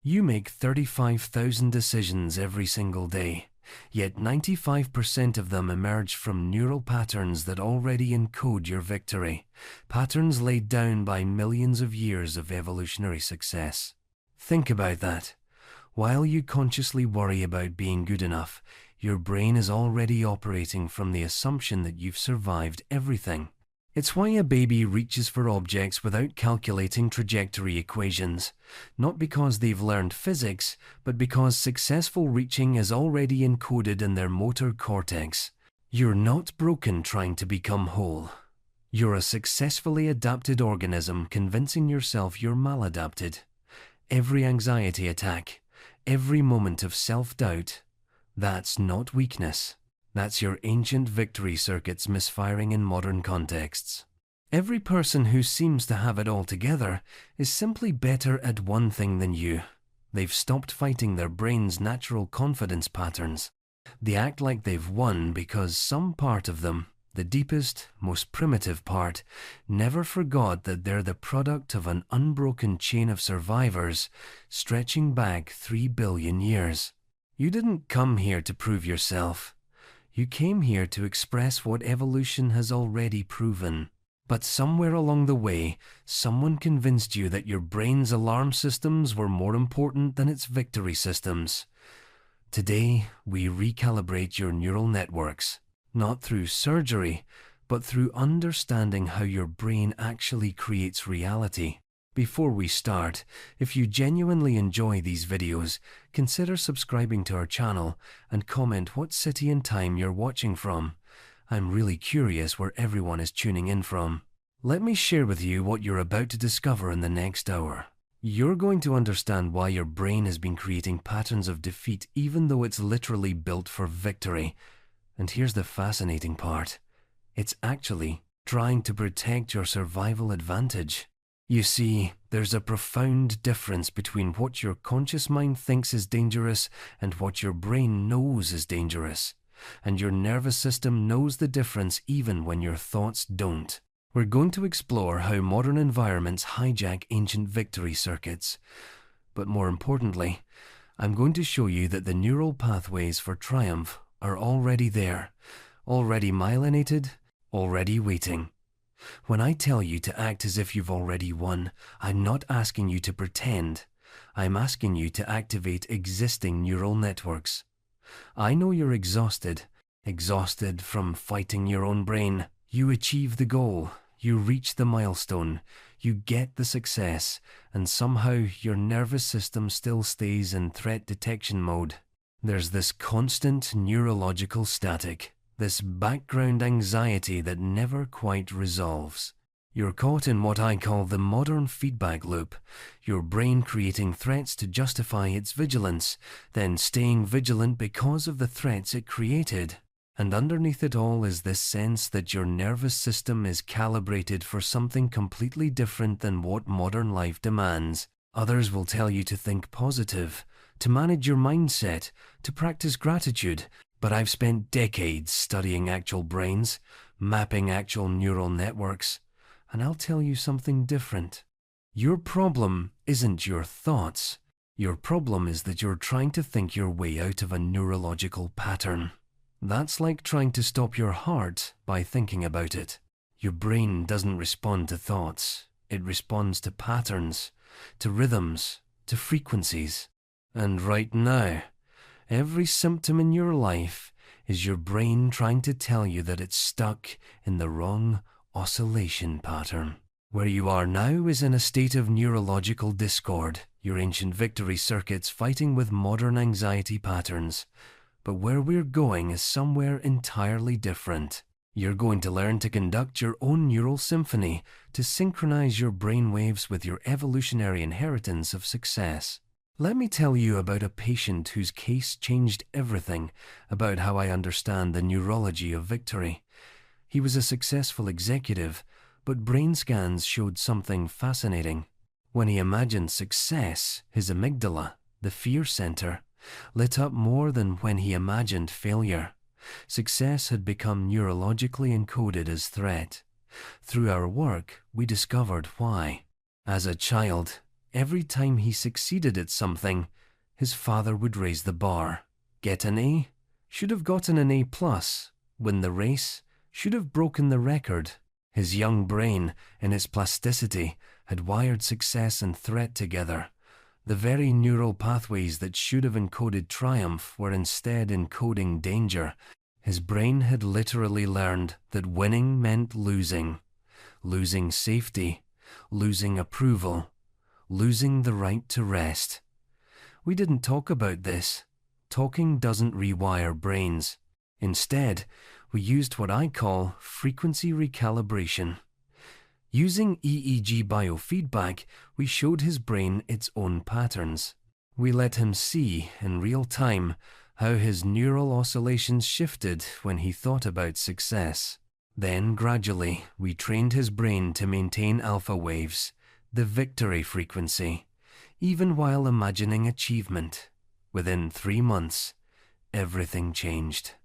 You make 35,000 decisions every single day, yet 95% of them emerge from neural patterns that already encode your victory, patterns laid down by millions of years of evolutionary success. Think about that. While you consciously worry about being good enough, your brain is already operating from the assumption that you've survived everything. It's why a baby reaches for objects without calculating trajectory equations, not because they've learned physics, but because successful reaching is already encoded in their motor cortex. You're not broken trying to become whole. You're a successfully adapted organism convincing yourself you're maladapted. Every anxiety attack, every moment of self-doubt, that's not weakness. That's your ancient victory circuits misfiring in modern contexts. Every person who seems to have it all together is simply better at one thing than you. They've stopped fighting their brain's natural confidence patterns. They act like they've won because some part of them, the deepest, most primitive part, never forgot that they're the product of an unbroken chain of survivors stretching back 3 billion years. You didn't come here to prove yourself. You came here to express what evolution has already proven. But somewhere along the way, someone convinced you that your brain's alarm systems were more important than its victory systems. Today, we recalibrate your neural networks, not through surgery, but through understanding how your brain actually creates reality. Before we start, if you genuinely enjoy these videos, consider subscribing to our channel and comment what city and time you're watching from. I'm really curious where everyone is tuning in from. Let me share with you what you're about to discover in the next hour. You're going to understand why your brain has been creating patterns of defeat even though it's literally built for victory. And here's the fascinating part. It's actually trying to protect your survival advantage. You see, there's a profound difference between what your conscious mind thinks is dangerous and what your brain knows is dangerous. And your nervous system knows the difference even when your thoughts don't. We're going to explore how modern environments hijack ancient victory circuits. But more importantly, I'm going to show you that the neural pathways for triumph are already there, already myelinated, already waiting. When I tell you to act as if you've already won, I'm not asking you to pretend. I'm asking you to activate existing neural networks. I know you're exhausted from fighting your own brain. You achieve the goal, you reach the milestone, you get the success, and somehow your nervous system still stays in threat detection mode. There's this constant neurological static. This background anxiety that never quite resolves. You're caught in what I call the modern feedback loop, your brain creating threats to justify its vigilance, then staying vigilant because of the threats it created. And underneath it all is this sense that your nervous system is calibrated for something completely different than what modern life demands. Others will tell you to think positive, to manage your mindset, to practice gratitude. But I've spent decades studying actual brains, mapping actual neural networks, and I'll tell you something different. Your problem isn't your thoughts. Your problem is that you're trying to think your way out of a neurological pattern. That's like trying to stop your heart by thinking about it. Your brain doesn't respond to thoughts. It responds to patterns, to rhythms, to frequencies. And right now, every symptom in your life is your brain trying to tell you that it's stuck in the wrong oscillation pattern. Where you are now is in a state of neurological discord, your ancient victory circuits fighting with modern anxiety patterns. But where we're going is somewhere entirely different. You're going to learn to conduct your own neural symphony to synchronize your brain waves with your evolutionary inheritance of success. Let me tell you about a patient whose case changed everything about how I understand the neurology of victory. He was a successful executive, but brain scans showed something fascinating. When he imagined success, his amygdala, the fear center, lit up more than when he imagined failure. Success had become neurologically encoded as threat. Through our work, we discovered why. As a child, Every time he succeeded at something, his father would raise the bar. Get an A? Should have gotten an A+. Win the race? Should have broken the record. His young brain, in its plasticity, had wired success and threat together. The very neural pathways that should have encoded triumph were instead encoding danger. His brain had literally learned that winning meant losing. Losing safety, losing approval, losing the right to rest. We didn't talk about this. Talking doesn't rewire brains. Instead, we used what I call frequency recalibration. Using EEG biofeedback, we showed his brain its own patterns. We let him see, in real time, how his neural oscillations shifted when he thought about success. Then, gradually, we trained his brain to maintain alpha waves, the victory frequency, even while imagining achievement. Within 3 months, everything changed.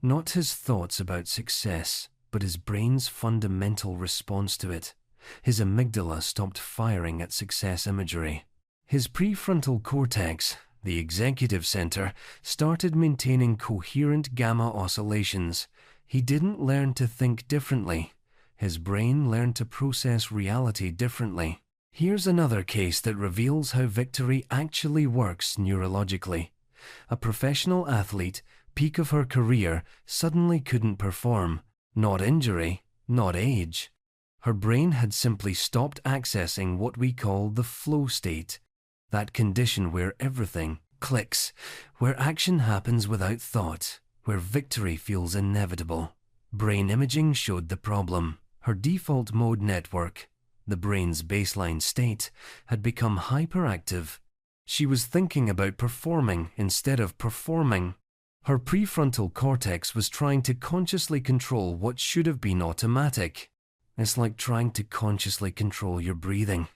Not his thoughts about success, but his brain's fundamental response to it. His amygdala stopped firing at success imagery. His prefrontal cortex, the executive center, started maintaining coherent gamma oscillations. He didn't learn to think differently. His brain learned to process reality differently. Here's another case that reveals how victory actually works neurologically. A professional athlete, peak of her career, suddenly couldn't perform. Not injury, not age. Her brain had simply stopped accessing what we call the flow state, that condition where everything clicks, where action happens without thought, where victory feels inevitable. Brain imaging showed the problem. Her default mode network, the brain's baseline state, had become hyperactive. She was thinking about performing instead of performing. Her prefrontal cortex was trying to consciously control what should have been automatic. It's like trying to consciously control your breathing.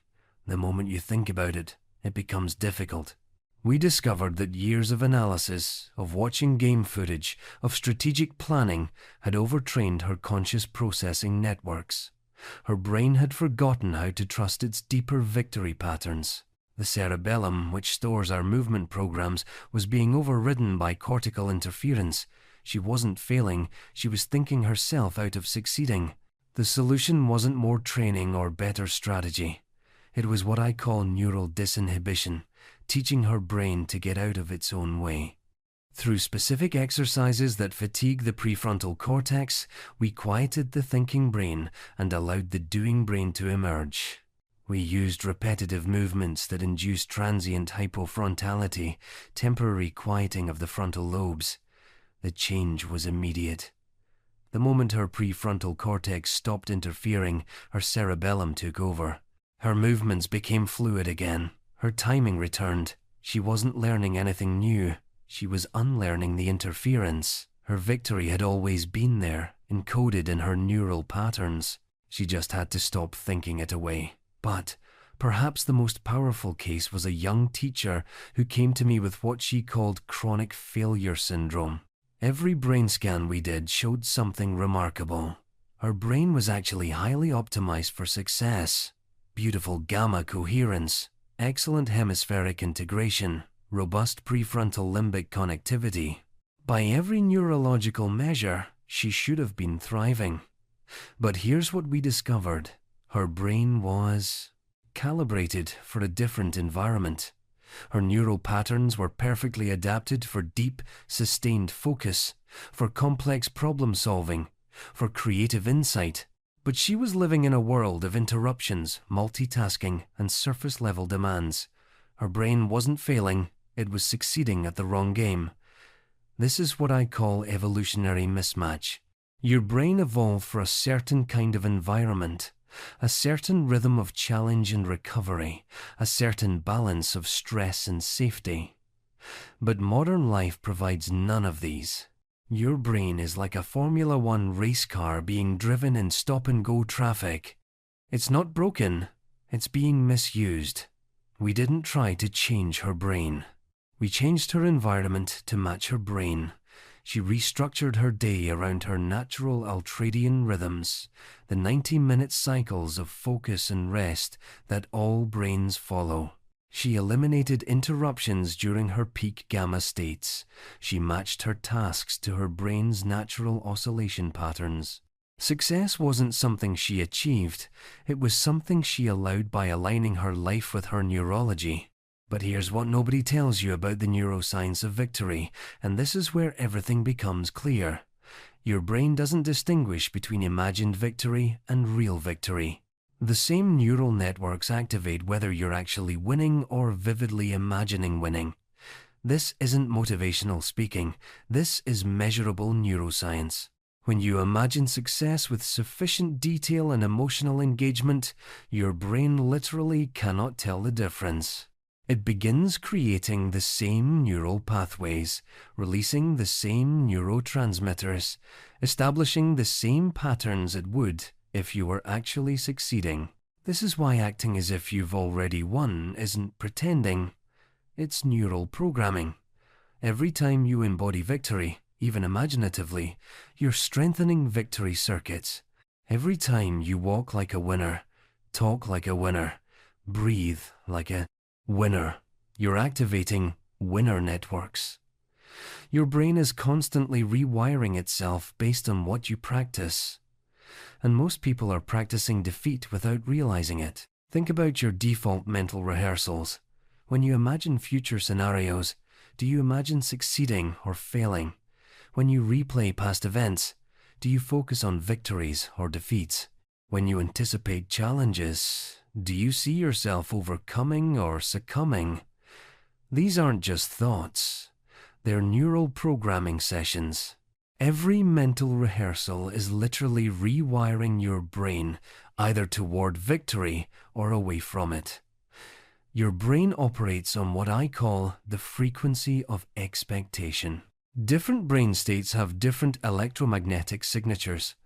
The moment you think about it, it becomes difficult. We discovered that years of analysis, of watching game footage, of strategic planning had overtrained her conscious processing networks. Her brain had forgotten how to trust its deeper victory patterns. The cerebellum, which stores our movement programs, was being overridden by cortical interference. She wasn't failing, she was thinking herself out of succeeding. The solution wasn't more training or better strategy. It was what I call neural disinhibition, teaching her brain to get out of its own way. Through specific exercises that fatigue the prefrontal cortex, we quieted the thinking brain and allowed the doing brain to emerge. We used repetitive movements that induced transient hypofrontality, temporary quieting of the frontal lobes. The change was immediate. The moment her prefrontal cortex stopped interfering, her cerebellum took over. Her movements became fluid again. Her timing returned. She wasn't learning anything new. She was unlearning the interference. Her victory had always been there, encoded in her neural patterns. She just had to stop thinking it away. But perhaps the most powerful case was a young teacher who came to me with what she called chronic failure syndrome. Every brain scan we did showed something remarkable. Her brain was actually highly optimized for success. Beautiful gamma coherence, excellent hemispheric integration, robust prefrontal limbic connectivity. By every neurological measure, she should have been thriving. But here's what we discovered. Her brain was calibrated for a different environment. Her neural patterns were perfectly adapted for deep, sustained focus, for complex problem solving, for creative insight. But she was living in a world of interruptions, multitasking, and surface-level demands. Her brain wasn't failing, it was succeeding at the wrong game. This is what I call evolutionary mismatch. Your brain evolved for a certain kind of environment, a certain rhythm of challenge and recovery, a certain balance of stress and safety. But modern life provides none of these. Your brain is like a Formula One race car being driven in stop-and-go traffic. It's not broken, it's being misused. We didn't try to change her brain. We changed her environment to match her brain. She restructured her day around her natural ultradian rhythms, the 90-minute cycles of focus and rest that all brains follow. She eliminated interruptions during her peak gamma states. She matched her tasks to her brain's natural oscillation patterns. Success wasn't something she achieved, it was something she allowed by aligning her life with her neurology. But here's what nobody tells you about the neuroscience of victory, and this is where everything becomes clear. Your brain doesn't distinguish between imagined victory and real victory. The same neural networks activate whether you're actually winning or vividly imagining winning. This isn't motivational speaking, this is measurable neuroscience. When you imagine success with sufficient detail and emotional engagement, your brain literally cannot tell the difference. It begins creating the same neural pathways, releasing the same neurotransmitters, establishing the same patterns it would if you were actually succeeding. This is why acting as if you've already won isn't pretending, it's neural programming. Every time you embody victory, even imaginatively, you're strengthening victory circuits. Every time you walk like a winner, talk like a winner, breathe like a winner, you're activating winner networks. Your brain is constantly rewiring itself based on what you practice. And most people are practicing defeat without realizing it. Think about your default mental rehearsals. When you imagine future scenarios, do you imagine succeeding or failing? When you replay past events, do you focus on victories or defeats? When you anticipate challenges, do you see yourself overcoming or succumbing? These aren't just thoughts. They're neural programming sessions. Every mental rehearsal is literally rewiring your brain either toward victory or away from it. Your brain operates on what I call the frequency of expectation. Different brain states have different electromagnetic signatures.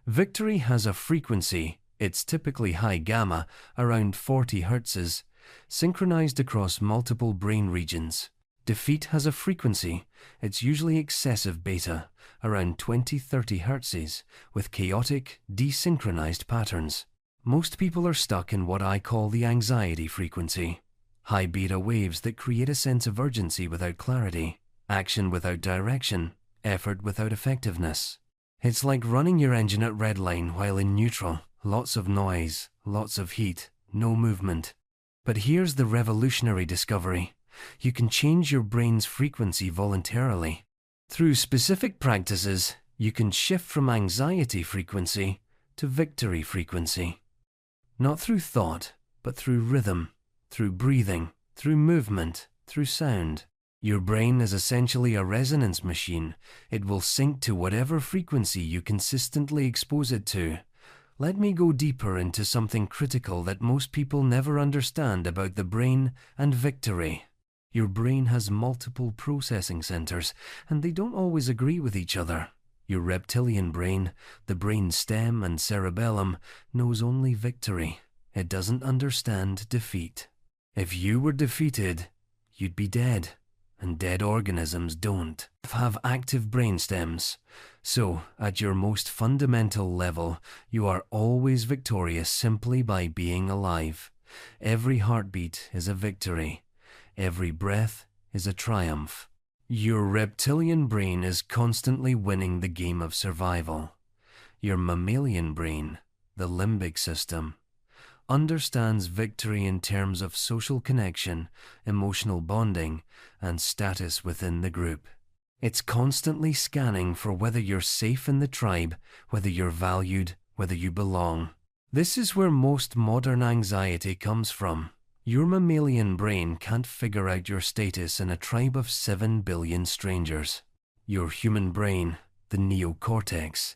Victory has a frequency, it's typically high gamma, around 40 Hz, synchronized across multiple brain regions. Defeat has a frequency, it's usually excessive beta, around 20-30 Hz, with chaotic, desynchronized patterns. Most people are stuck in what I call the anxiety frequency. High beta waves that create a sense of urgency without clarity. Action without direction, effort without effectiveness. It's like running your engine at redline while in neutral. Lots of noise, lots of heat, no movement. But here's the revolutionary discovery. You can change your brain's frequency voluntarily. Through specific practices, you can shift from anxiety frequency to victory frequency. Not through thought, but through rhythm, through breathing, through movement, through sound. Your brain is essentially a resonance machine. It will sync to whatever frequency you consistently expose it to. Let me go deeper into something critical that most people never understand about the brain and victory. Your brain has multiple processing centers, and they don't always agree with each other. Your reptilian brain, the brain stem and cerebellum, knows only victory. It doesn't understand defeat. If you were defeated, you'd be dead. And dead organisms don't have active brain stems. So, at your most fundamental level, you are always victorious simply by being alive. Every heartbeat is a victory. Every breath is a triumph. Your reptilian brain is constantly winning the game of survival. Your mammalian brain, the limbic system, understands victory in terms of social connection, emotional bonding, and status within the group. It's constantly scanning for whether you're safe in the tribe, whether you're valued, whether you belong. This is where most modern anxiety comes from. Your mammalian brain can't figure out your status in a tribe of 7 billion strangers. Your human brain, the neocortex,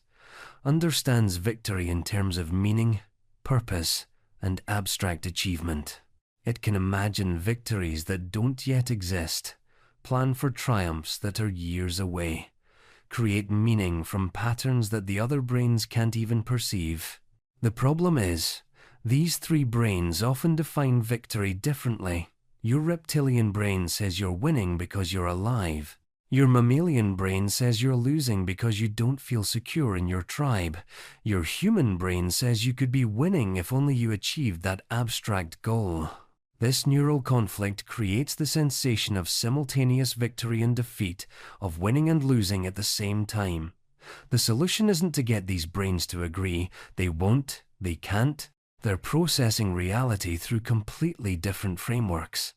understands victory in terms of meaning, purpose, and abstract achievement. It can imagine victories that don't yet exist, plan for triumphs that are years away, create meaning from patterns that the other brains can't even perceive. The problem is, these three brains often define victory differently. Your reptilian brain says you're winning because you're alive. Your mammalian brain says you're losing because you don't feel secure in your tribe. Your human brain says you could be winning if only you achieved that abstract goal. This neural conflict creates the sensation of simultaneous victory and defeat, of winning and losing at the same time. The solution isn't to get these brains to agree. They won't, they can't. They're processing reality through completely different frameworks.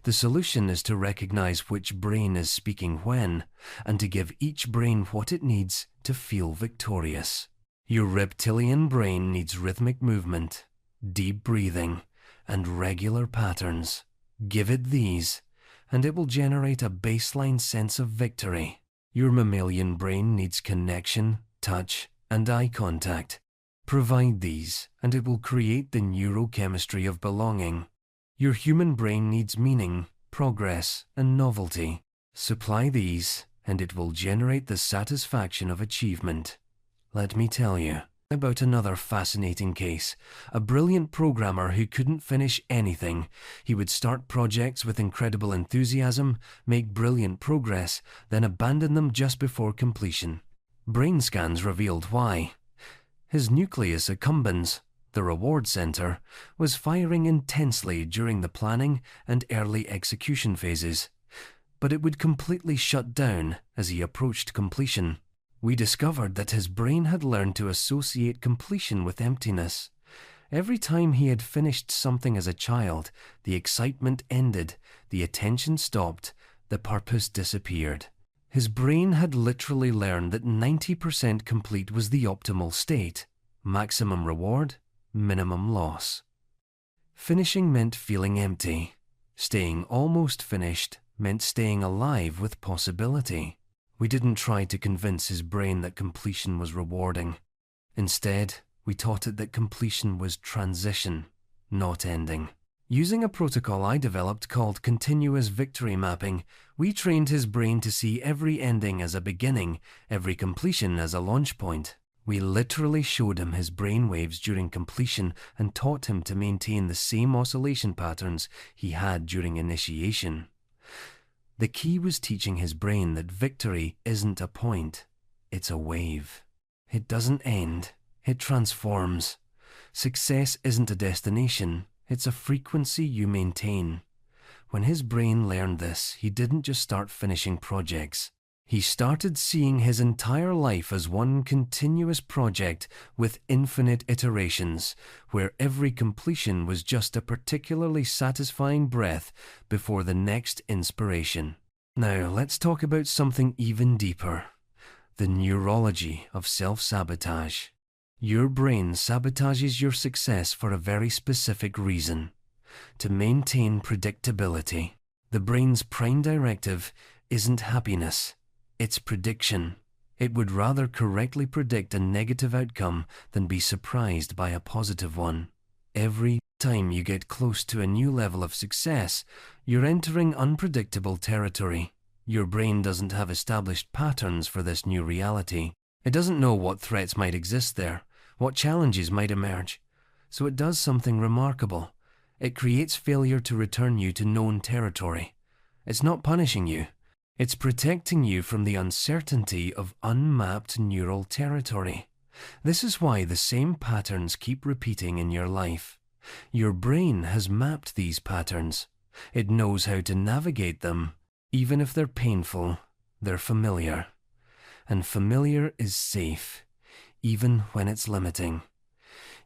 The solution is to recognize which brain is speaking when, and to give each brain what it needs to feel victorious. Your reptilian brain needs rhythmic movement, deep breathing, and regular patterns. Give it these, and it will generate a baseline sense of victory. Your mammalian brain needs connection, touch, and eye contact. Provide these, and it will create the neurochemistry of belonging. Your human brain needs meaning, progress, and novelty. Supply these, and it will generate the satisfaction of achievement. Let me tell you about another fascinating case. A brilliant programmer who couldn't finish anything. He would start projects with incredible enthusiasm, make brilliant progress, then abandon them just before completion. Brain scans revealed why. His nucleus accumbens, the reward center, was firing intensely during the planning and early execution phases, but it would completely shut down as he approached completion. We discovered that his brain had learned to associate completion with emptiness. Every time he had finished something as a child, the excitement ended, the attention stopped, the purpose disappeared. His brain had literally learned that 90% complete was the optimal state. Maximum reward, minimum loss. Finishing meant feeling empty. Staying almost finished meant staying alive with possibility. We didn't try to convince his brain that completion was rewarding. Instead, we taught it that completion was transition, not ending. Using a protocol I developed called continuous victory mapping, we trained his brain to see every ending as a beginning, every completion as a launch point. We literally showed him his brain waves during completion and taught him to maintain the same oscillation patterns he had during initiation. The key was teaching his brain that victory isn't a point, it's a wave. It doesn't end, it transforms. Success isn't a destination, it's a frequency you maintain. When his brain learned this, he didn't just start finishing projects. He started seeing his entire life as one continuous project with infinite iterations, where every completion was just a particularly satisfying breath before the next inspiration. Now, let's talk about something even deeper: the neurology of self-sabotage. Your brain sabotages your success for a very specific reason: to maintain predictability. The brain's prime directive isn't happiness. It's prediction. It would rather correctly predict a negative outcome than be surprised by a positive one. Every time you get close to a new level of success, you're entering unpredictable territory. Your brain doesn't have established patterns for this new reality. It doesn't know what threats might exist there, what challenges might emerge. So it does something remarkable. It creates failure to return you to known territory. It's not punishing you. It's protecting you from the uncertainty of unmapped neural territory. This is why the same patterns keep repeating in your life. Your brain has mapped these patterns. It knows how to navigate them. Even if they're painful, they're familiar. And familiar is safe, even when it's limiting.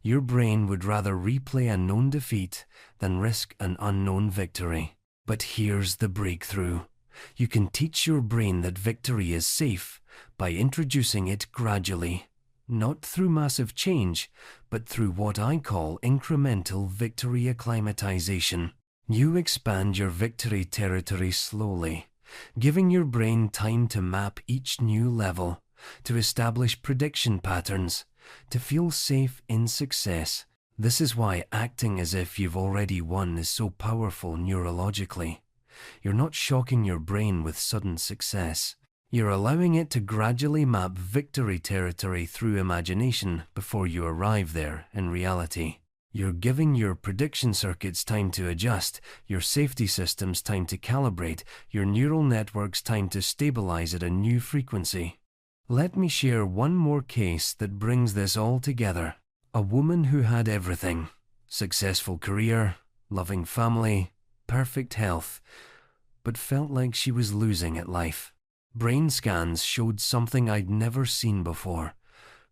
Your brain would rather replay a known defeat than risk an unknown victory. But here's the breakthrough. You can teach your brain that victory is safe by introducing it gradually, not through massive change, but through what I call incremental victory acclimatization. You expand your victory territory slowly, giving your brain time to map each new level, to establish prediction patterns, to feel safe in success. This is why acting as if you've already won is so powerful neurologically. You're not shocking your brain with sudden success. You're allowing it to gradually map victory territory through imagination before you arrive there in reality. You're giving your prediction circuits time to adjust, your safety systems time to calibrate, your neural networks time to stabilize at a new frequency. Let me share one more case that brings this all together. A woman who had everything: successful career, loving family, perfect health, but felt like she was losing at life. Brain scans showed something I'd never seen before.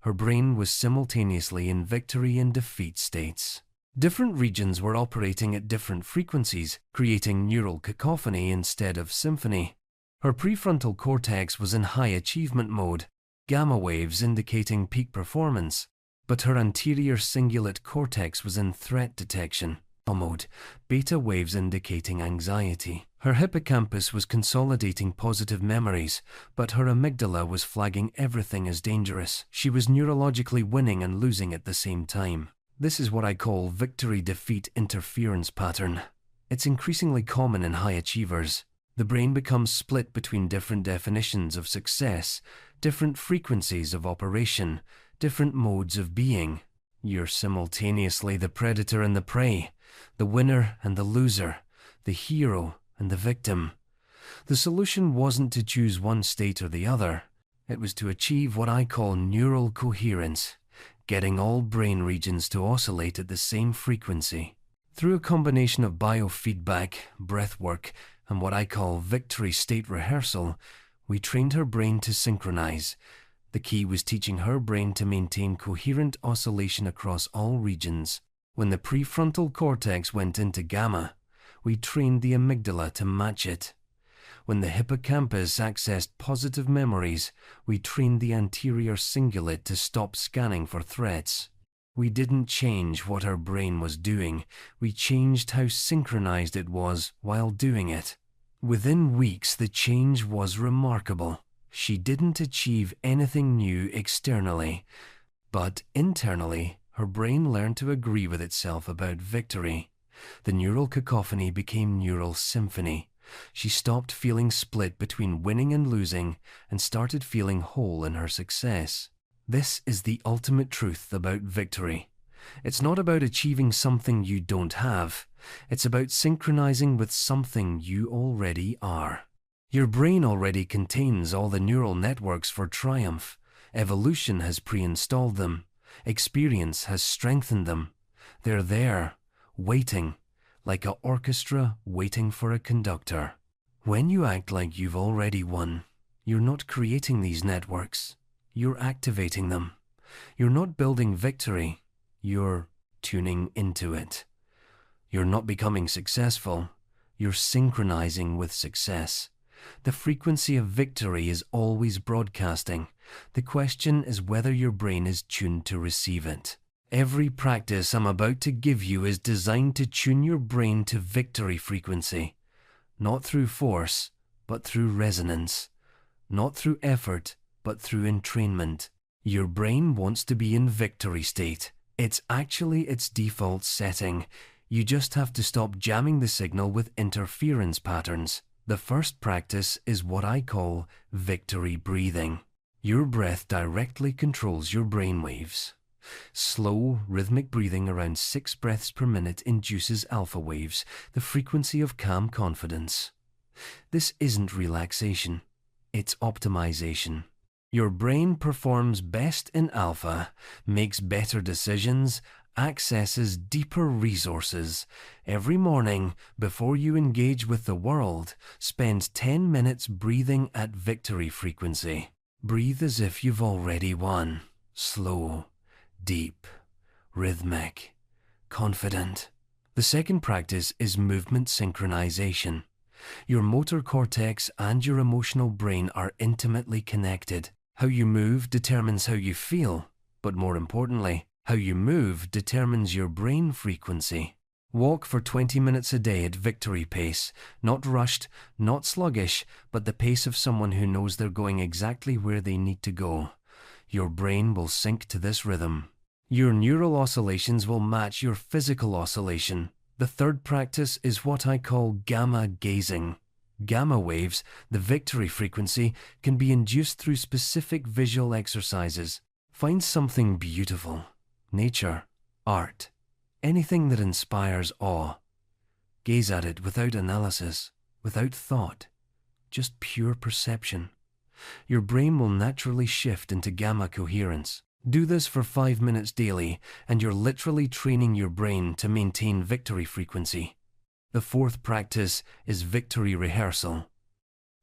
Her brain was simultaneously in victory and defeat states. Different regions were operating at different frequencies, creating neural cacophony instead of symphony. Her prefrontal cortex was in high achievement mode, gamma waves indicating peak performance, but her anterior cingulate cortex was in threat detection mode, beta waves indicating anxiety. Her hippocampus was consolidating positive memories, but her amygdala was flagging everything as dangerous. She was neurologically winning and losing at the same time. This is what I call victory-defeat interference pattern. It's increasingly common in high achievers. The brain becomes split between different definitions of success, different frequencies of operation, different modes of being. You're simultaneously the predator and the prey, the winner and the loser, the hero and the victim. The solution wasn't to choose one state or the other. It was to achieve what I call neural coherence, getting all brain regions to oscillate at the same frequency. Through a combination of biofeedback, breathwork, and what I call victory state rehearsal, we trained her brain to synchronize. The key was teaching her brain to maintain coherent oscillation across all regions. When the prefrontal cortex went into gamma, we trained the amygdala to match it. When the hippocampus accessed positive memories, we trained the anterior cingulate to stop scanning for threats. We didn't change what her brain was doing, we changed how synchronized it was while doing it. Within weeks, the change was remarkable. She didn't achieve anything new externally, but internally, her brain learned to agree with itself about victory. The neural cacophony became neural symphony. She stopped feeling split between winning and losing and started feeling whole in her success. This is the ultimate truth about victory. It's not about achieving something you don't have. It's about synchronizing with something you already are. Your brain already contains all the neural networks for triumph. Evolution has pre-installed them. Experience has strengthened them. They're there, waiting, like an orchestra waiting for a conductor. When you act like you've already won, you're not creating these networks. You're activating them. You're not building victory. You're tuning into it. You're not becoming successful. You're synchronizing with success. The frequency of victory is always broadcasting. The question is whether your brain is tuned to receive it. Every practice I'm about to give you is designed to tune your brain to victory frequency. Not through force, but through resonance. Not through effort, but through entrainment. Your brain wants to be in victory state. It's actually its default setting. You just have to stop jamming the signal with interference patterns. The first practice is what I call victory breathing. Your breath directly controls your brain waves. Slow, rhythmic breathing around 6 breaths per minute induces alpha waves, the frequency of calm confidence. This isn't relaxation, it's optimization. Your brain performs best in alpha, makes better decisions, accesses deeper resources. Every morning, before you engage with the world, spend 10 minutes breathing at victory frequency. Breathe as if you've already won. Slow, deep, rhythmic, confident. The second practice is movement synchronization. Your motor cortex and your emotional brain are intimately connected. How you move determines how you feel, but more importantly, how you move determines your brain frequency. Walk for 20 minutes a day at victory pace, not rushed, not sluggish, but the pace of someone who knows they're going exactly where they need to go. Your brain will sync to this rhythm. Your neural oscillations will match your physical oscillation. The third practice is what I call gamma gazing. Gamma waves, the victory frequency, can be induced through specific visual exercises. Find something beautiful. Nature, art, anything that inspires awe. Gaze at it without analysis, without thought, just pure perception. Your brain will naturally shift into gamma coherence. Do this for 5 minutes daily, and you're literally training your brain to maintain victory frequency. The fourth practice is victory rehearsal.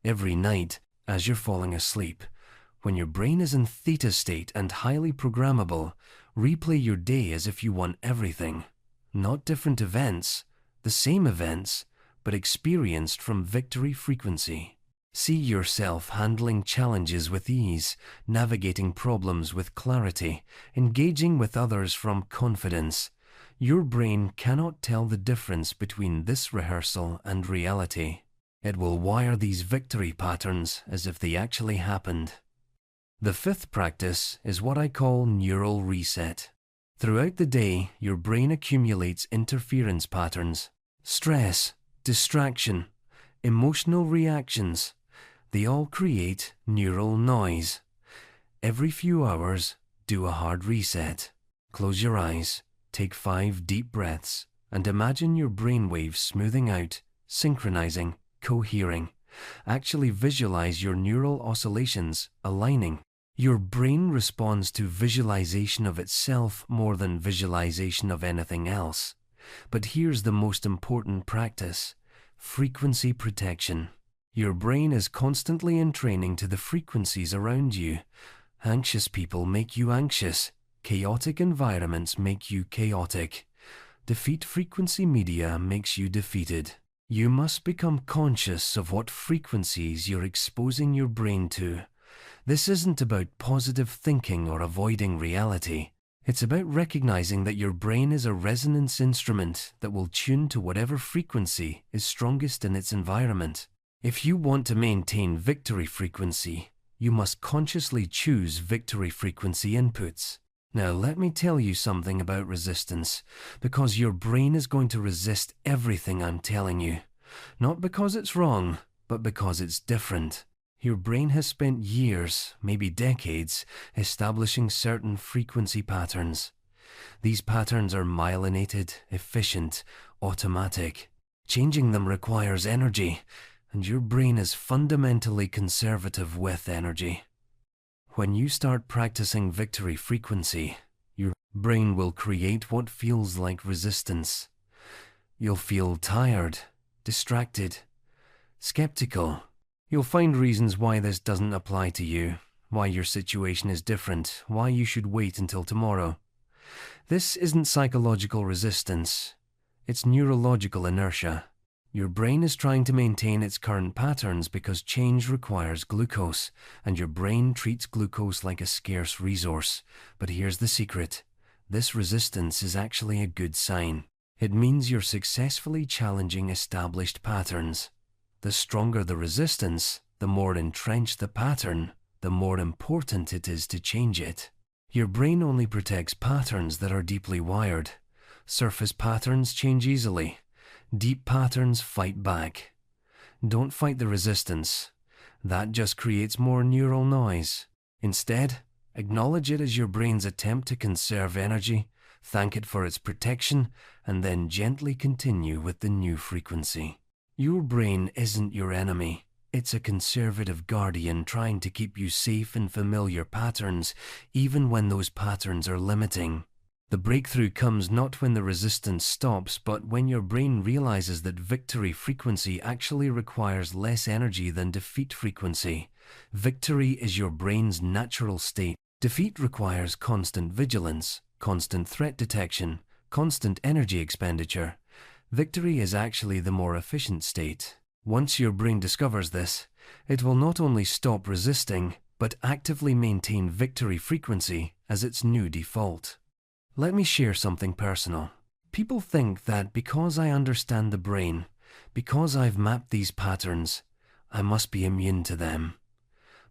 Every night, as you're falling asleep, when your brain is in theta state and highly programmable, replay your day as if you won everything. Not different events, the same events, but experienced from victory frequency. See yourself handling challenges with ease, navigating problems with clarity, engaging with others from confidence. Your brain cannot tell the difference between this rehearsal and reality. It will wire these victory patterns as if they actually happened. The fifth practice is what I call neural reset. Throughout the day, your brain accumulates interference patterns, stress, distraction, emotional reactions. They all create neural noise. Every few hours, do a hard reset. Close your eyes, take 5 deep breaths, and imagine your brainwaves smoothing out, synchronizing, cohering. Actually visualize your neural oscillations aligning. Your brain responds to visualization of itself more than visualization of anything else. But here's the most important practice: frequency protection. Your brain is constantly in training to the frequencies around you. Anxious people make you anxious. Chaotic environments make you chaotic. Defeat frequency media makes you defeated. You must become conscious of what frequencies you're exposing your brain to. This isn't about positive thinking or avoiding reality. It's about recognizing that your brain is a resonance instrument that will tune to whatever frequency is strongest in its environment. If you want to maintain victory frequency, you must consciously choose victory frequency inputs. Now let me tell you something about resistance, because your brain is going to resist everything I'm telling you. Not because it's wrong, but because it's different. Your brain has spent years, maybe decades, establishing certain frequency patterns. These patterns are myelinated, efficient, automatic. Changing them requires energy, and your brain is fundamentally conservative with energy. When you start practicing victory frequency, your brain will create what feels like resistance. You'll feel tired, distracted, skeptical. You'll find reasons why this doesn't apply to you, why your situation is different, why you should wait until tomorrow. This isn't psychological resistance, it's neurological inertia. Your brain is trying to maintain its current patterns because change requires glucose, and your brain treats glucose like a scarce resource. But here's the secret: this resistance is actually a good sign. It means you're successfully challenging established patterns. The stronger the resistance, the more entrenched the pattern, the more important it is to change it. Your brain only protects patterns that are deeply wired. Surface patterns change easily. Deep patterns fight back. Don't fight the resistance. That just creates more neural noise. Instead, acknowledge it as your brain's attempt to conserve energy, thank it for its protection, and then gently continue with the new frequency. Your brain isn't your enemy. It's a conservative guardian trying to keep you safe in familiar patterns, even when those patterns are limiting. The breakthrough comes not when the resistance stops, but when your brain realizes that victory frequency actually requires less energy than defeat frequency. Victory is your brain's natural state. Defeat requires constant vigilance, constant threat detection, constant energy expenditure. Victory is actually the more efficient state. Once your brain discovers this, it will not only stop resisting, but actively maintain victory frequency as its new default. Let me share something personal. People think that because I understand the brain, because I've mapped these patterns, I must be immune to them.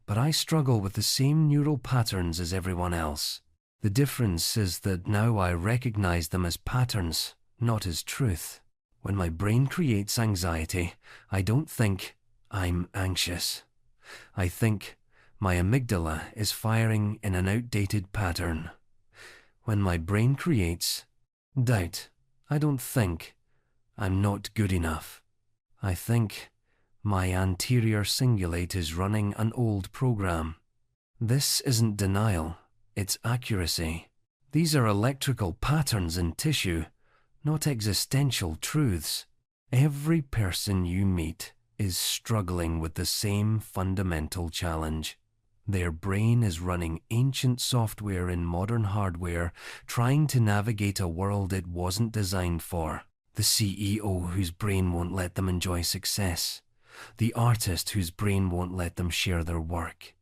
But I struggle with the same neural patterns as everyone else. The difference is that now I recognize them as patterns, not as truth. When my brain creates anxiety, I don't think I'm anxious. I think my amygdala is firing in an outdated pattern. When my brain creates doubt, I don't think I'm not good enough. I think my anterior cingulate is running an old program. This isn't denial, it's accuracy. These are electrical patterns in tissue, not existential truths. Every person you meet is struggling with the same fundamental challenge. Their brain is running ancient software in modern hardware, trying to navigate a world it wasn't designed for. The CEO whose brain won't let them enjoy success. The artist whose brain won't let them share their work.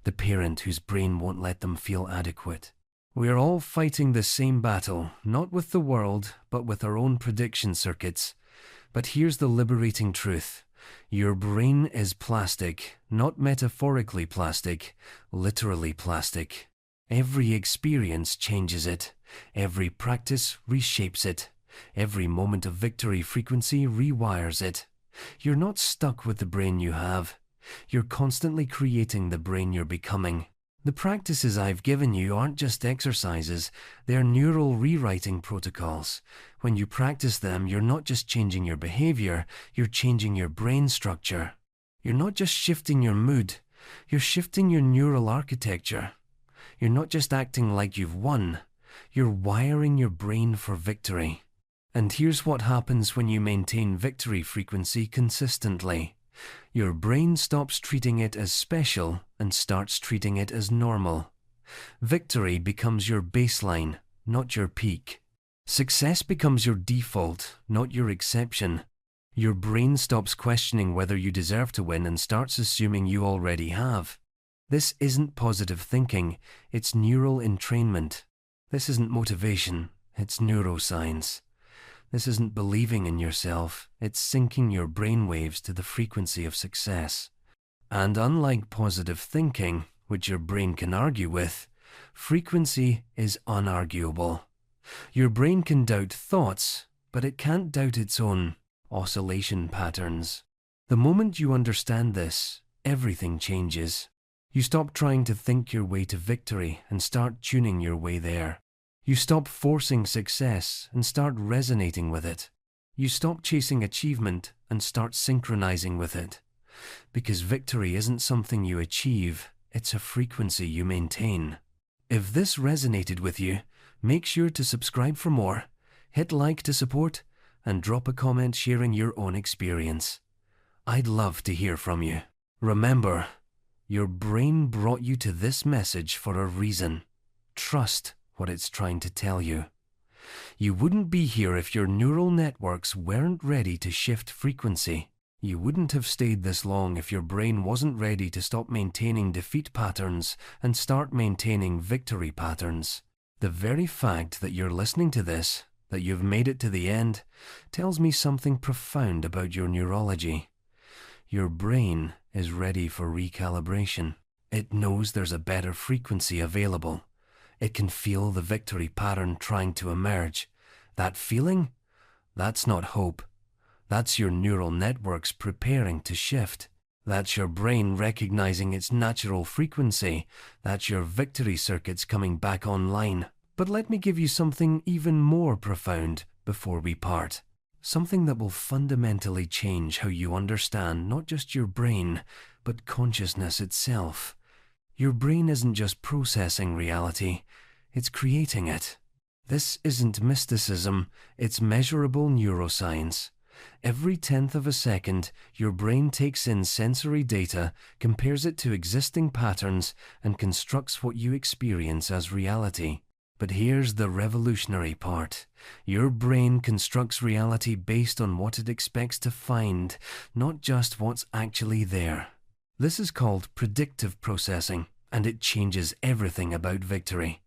The parent whose brain won't let them feel adequate. We're all fighting the same battle, not with the world, but with our own prediction circuits. But here's the liberating truth. Your brain is plastic, not metaphorically plastic, literally plastic. Every experience changes it. Every practice reshapes it. Every moment of victory frequency rewires it. You're not stuck with the brain you have. You're constantly creating the brain you're becoming. The practices I've given you aren't just exercises, they're neural rewriting protocols. When you practice them, you're not just changing your behavior, you're changing your brain structure. You're not just shifting your mood, you're shifting your neural architecture. You're not just acting like you've won, you're wiring your brain for victory. And here's what happens when you maintain victory frequency consistently. Your brain stops treating it as special and starts treating it as normal. Victory becomes your baseline, not your peak. Success becomes your default, not your exception. Your brain stops questioning whether you deserve to win and starts assuming you already have. This isn't positive thinking, it's neural entrainment. This isn't motivation, it's neuroscience. This isn't believing in yourself, it's syncing your brainwaves to the frequency of success. And unlike positive thinking, which your brain can argue with, frequency is unarguable. Your brain can doubt thoughts, but it can't doubt its own oscillation patterns. The moment you understand this, everything changes. You stop trying to think your way to victory and start tuning your way there. You stop forcing success and start resonating with it. You stop chasing achievement and start synchronizing with it. Because victory isn't something you achieve, it's a frequency you maintain. If this resonated with you, make sure to subscribe for more, hit like to support, and drop a comment sharing your own experience. I'd love to hear from you. Remember, your brain brought you to this message for a reason. Trust what it's trying to tell you. You wouldn't be here if your neural networks weren't ready to shift frequency. You wouldn't have stayed this long if your brain wasn't ready to stop maintaining defeat patterns and start maintaining victory patterns. The very fact that you're listening to this, that you've made it to the end, tells me something profound about your neurology. Your brain is ready for recalibration. It knows there's a better frequency available. It can feel the victory pattern trying to emerge. That feeling? That's not hope. That's your neural networks preparing to shift. That's your brain recognizing its natural frequency. That's your victory circuits coming back online. But let me give you something even more profound before we part. Something that will fundamentally change how you understand not just your brain, but consciousness itself. Your brain isn't just processing reality, it's creating it. This isn't mysticism, it's measurable neuroscience. Every 1/10 of a second, your brain takes in sensory data, compares it to existing patterns, and constructs what you experience as reality. But here's the revolutionary part. Your brain constructs reality based on what it expects to find, not just what's actually there. This is called predictive processing, and it changes everything about victory.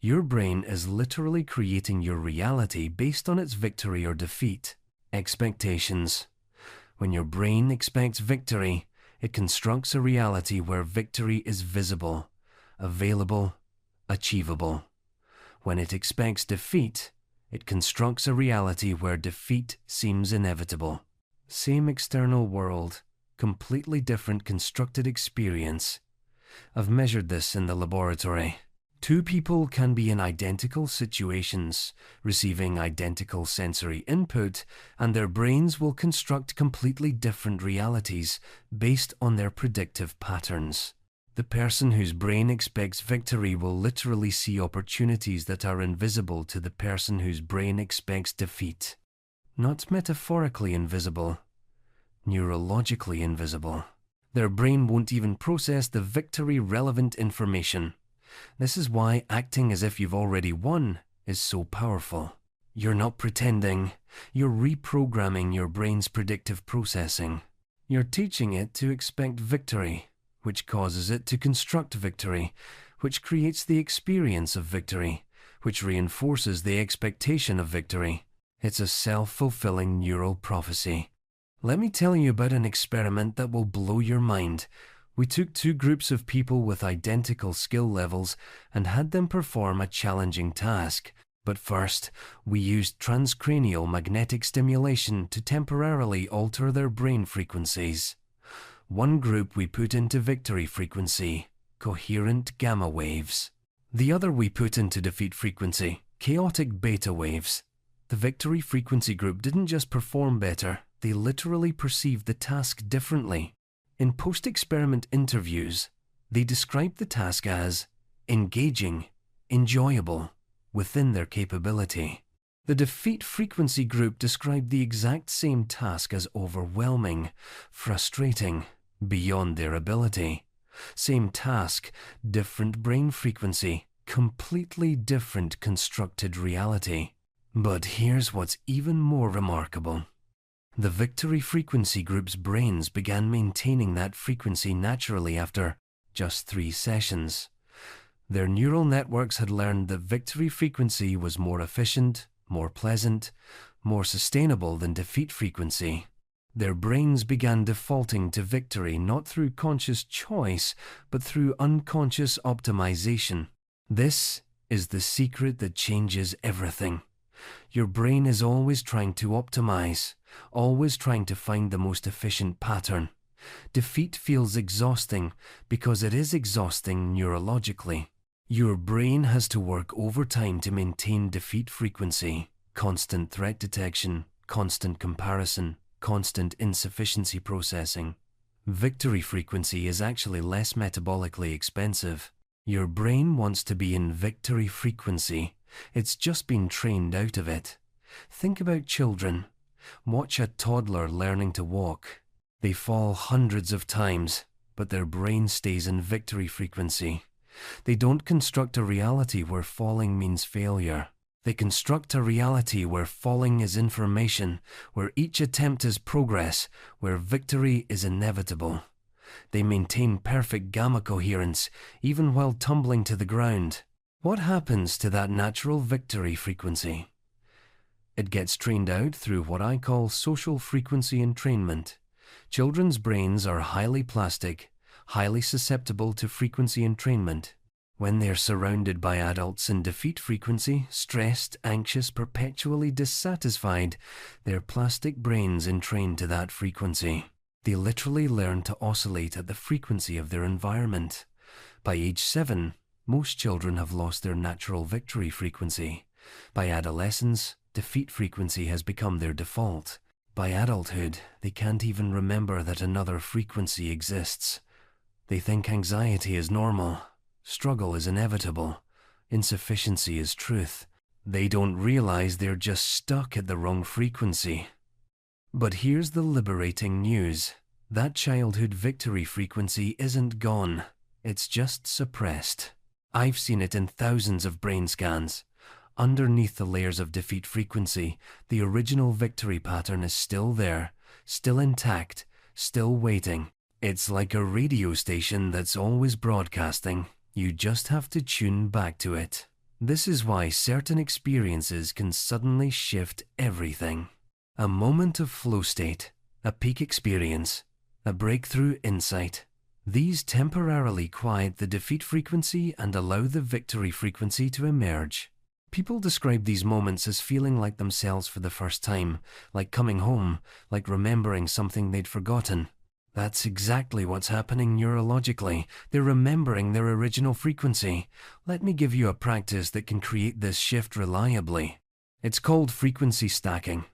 Your brain is literally creating your reality based on its victory or defeat. Expectations. When your brain expects victory, it constructs a reality where victory is visible, available, achievable. When it expects defeat, it constructs a reality where defeat seems inevitable. Same external world, completely different constructed experience. I've measured this in the laboratory. Two people can be in identical situations, receiving identical sensory input, and their brains will construct completely different realities based on their predictive patterns. The person whose brain expects victory will literally see opportunities that are invisible to the person whose brain expects defeat. Not metaphorically invisible, neurologically invisible. Their brain won't even process the victory-relevant information. This is why acting as if you've already won is so powerful. You're not pretending, you're reprogramming your brain's predictive processing. You're teaching it to expect victory, which causes it to construct victory, which creates the experience of victory, which reinforces the expectation of victory. It's a self-fulfilling neural prophecy. Let me tell you about an experiment that will blow your mind. We took two groups of people with identical skill levels and had them perform a challenging task. But first, we used transcranial magnetic stimulation to temporarily alter their brain frequencies. One group we put into victory frequency, coherent gamma waves. The other we put into defeat frequency, chaotic beta waves. The victory frequency group didn't just perform better, they literally perceived the task differently. In post-experiment interviews, they described the task as engaging, enjoyable, within their capability. The defeat frequency group described the exact same task as overwhelming, frustrating, beyond their ability. Same task, different brain frequency, completely different constructed reality. But here's what's even more remarkable. The victory frequency group's brains began maintaining that frequency naturally after just 3 sessions. Their neural networks had learned that victory frequency was more efficient, more pleasant, more sustainable than defeat frequency. Their brains began defaulting to victory not through conscious choice, but through unconscious optimization. This is the secret that changes everything. Your brain is always trying to optimize, always trying to find the most efficient pattern. Defeat feels exhausting because it is exhausting neurologically. Your brain has to work overtime to maintain defeat frequency, constant threat detection, constant comparison, constant insufficiency processing. Victory frequency is actually less metabolically expensive. Your brain wants to be in victory frequency. It's just been trained out of it. Think about children. Watch a toddler learning to walk. They fall hundreds of times, but their brain stays in victory frequency. They don't construct a reality where falling means failure. They construct a reality where falling is information, where each attempt is progress, where victory is inevitable. They maintain perfect gamma coherence, even while tumbling to the ground. What happens to that natural victory frequency? It gets trained out through what I call social frequency entrainment. Children's brains are highly plastic, highly susceptible to frequency entrainment. When they're surrounded by adults in defeat frequency, stressed, anxious, perpetually dissatisfied, their plastic brains entrain to that frequency. They literally learn to oscillate at the frequency of their environment. By age 7, most children have lost their natural victory frequency. By adolescence, defeat frequency has become their default. By adulthood, they can't even remember that another frequency exists. They think anxiety is normal, struggle is inevitable, insufficiency is truth. They don't realize they're just stuck at the wrong frequency. But here's the liberating news. That childhood victory frequency isn't gone. It's just suppressed. I've seen it in thousands of brain scans. Underneath the layers of defeat frequency, the original victory pattern is still there, still intact, still waiting. It's like a radio station that's always broadcasting. You just have to tune back to it. This is why certain experiences can suddenly shift everything. A moment of flow state, a peak experience, a breakthrough insight. These temporarily quiet the defeat frequency and allow the victory frequency to emerge. People describe these moments as feeling like themselves for the first time, like coming home, like remembering something they'd forgotten. That's exactly what's happening neurologically. They're remembering their original frequency. Let me give you a practice that can create this shift reliably. It's called frequency stacking,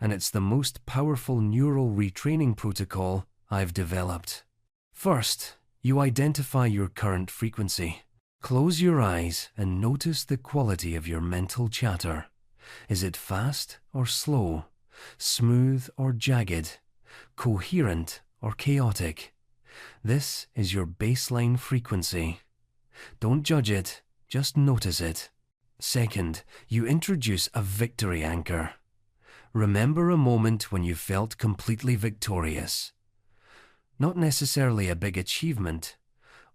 and it's the most powerful neural retraining protocol I've developed. First, You identify your current frequency. Close your eyes and notice the quality of your mental chatter. Is it fast or slow? Smooth or jagged? Coherent or chaotic? This is your baseline frequency. Don't judge it, just notice it. Second, you introduce a victory anchor. Remember a moment when you felt completely victorious. Not necessarily a big achievement.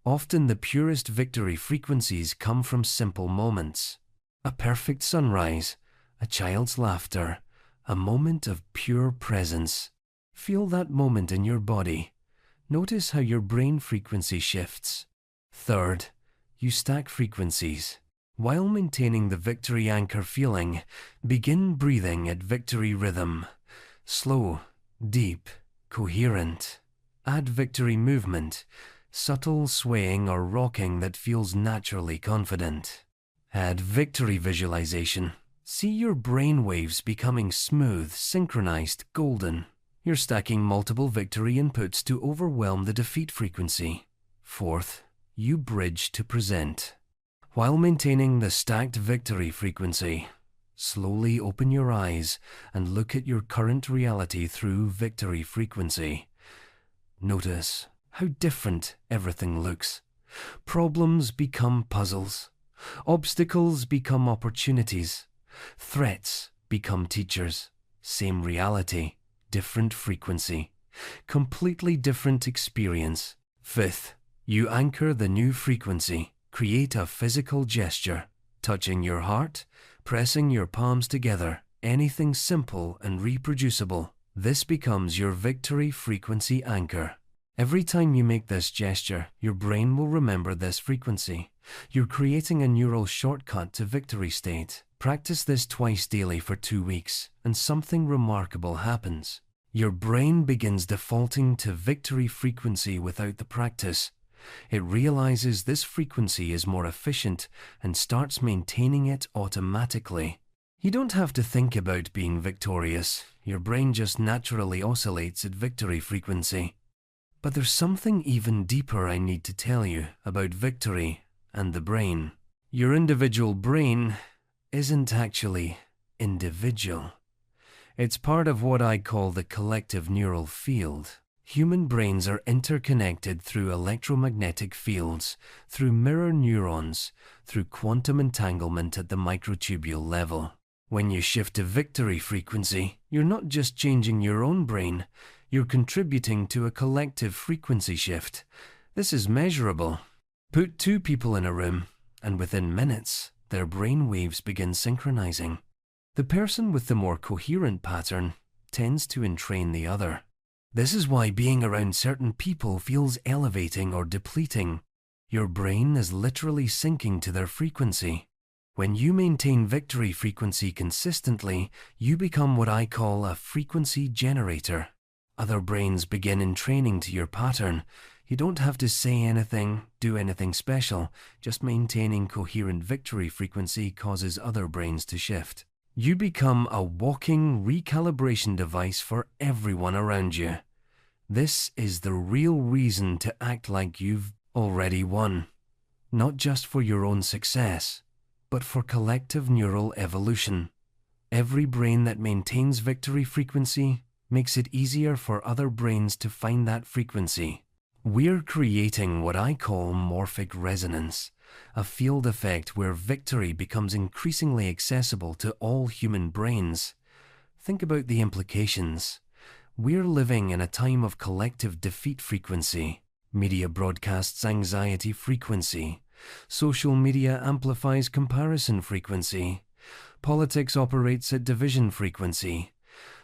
Often the purest victory frequencies come from simple moments. A perfect sunrise, a child's laughter, a moment of pure presence. Feel that moment in your body. Notice how your brain frequency shifts. Third, you stack frequencies. While maintaining the victory anchor feeling, begin breathing at victory rhythm. Slow, deep, coherent. Add victory movement, subtle swaying or rocking that feels naturally confident. Add victory visualization. See your brain waves becoming smooth, synchronized, golden. You're stacking multiple victory inputs to overwhelm the defeat frequency. Fourth, you bridge to present. While maintaining the stacked victory frequency, slowly open your eyes and look at your current reality through victory frequency. Notice how different everything looks. Problems become puzzles. Obstacles become opportunities. Threats become teachers. Same reality, different frequency. Completely different experience. Fifth, you anchor the new frequency. Create a physical gesture, touching your heart, pressing your palms together, anything simple and reproducible. This becomes your victory frequency anchor. Every time you make this gesture, your brain will remember this frequency. You're creating a neural shortcut to victory state. Practice this twice daily for 2 weeks, and something remarkable happens. Your brain begins defaulting to victory frequency without the practice. It realizes this frequency is more efficient and starts maintaining it automatically. You don't have to think about being victorious. Your brain just naturally oscillates at victory frequency. But there's something even deeper I need to tell you about victory and the brain. Your individual brain isn't actually individual. It's part of what I call the collective neural field. Human brains are interconnected through electromagnetic fields, through mirror neurons, through quantum entanglement at the microtubule level. When you shift to victory frequency, you're not just changing your own brain, you're contributing to a collective frequency shift. This is measurable. Put 2 people in a room, and within minutes, their brain waves begin synchronizing. The person with the more coherent pattern tends to entrain the other. This is why being around certain people feels elevating or depleting. Your brain is literally syncing to their frequency. When you maintain victory frequency consistently, you become what I call a frequency generator. Other brains begin entraining to your pattern. You don't have to say anything, do anything special. Just maintaining coherent victory frequency causes other brains to shift. You become a walking recalibration device for everyone around you. This is the real reason to act like you've already won. Not just for your own success, but for collective neural evolution. Every brain that maintains victory frequency makes it easier for other brains to find that frequency. We're creating what I call morphic resonance, a field effect where victory becomes increasingly accessible to all human brains. Think about the implications. We're living in a time of collective defeat frequency. Media broadcasts anxiety frequency. Social media amplifies comparison frequency. Politics operates at division frequency.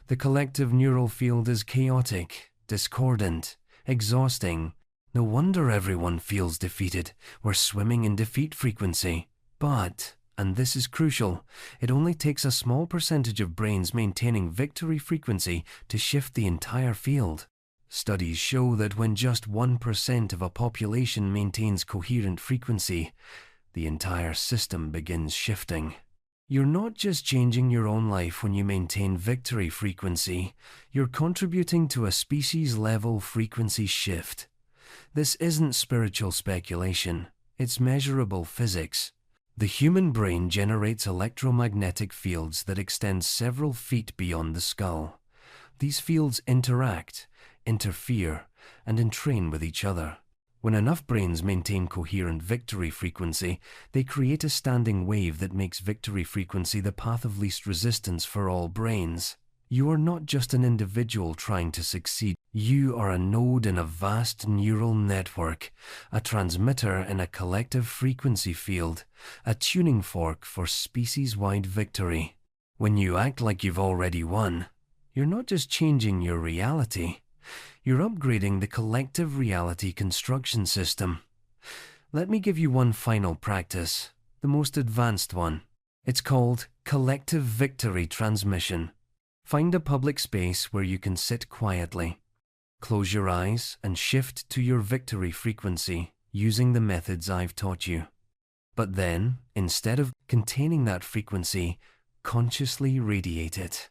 The collective neural field is chaotic, discordant, exhausting. No wonder everyone feels defeated. We're swimming in defeat frequency. But, and this is crucial, it only takes a small percentage of brains maintaining victory frequency to shift the entire field. Studies show that when just 1% of a population maintains coherent frequency, the entire system begins shifting. You're not just changing your own life when you maintain victory frequency, you're contributing to a species-level frequency shift. This isn't spiritual speculation, it's measurable physics. The human brain generates electromagnetic fields that extend several feet beyond the skull. These fields interact, interfere, and entrain with each other. When enough brains maintain coherent victory frequency, they create a standing wave that makes victory frequency the path of least resistance for all brains. You are not just an individual trying to succeed. You are a node in a vast neural network, a transmitter in a collective frequency field, a tuning fork for species-wide victory. When you act like you've already won, you're not just changing your reality, you're upgrading the collective reality construction system. Let me give you one final practice, the most advanced one. It's called collective victory transmission. Find a public space where you can sit quietly. Close your eyes and shift to your victory frequency using the methods I've taught you. But then, instead of containing that frequency, consciously radiate it.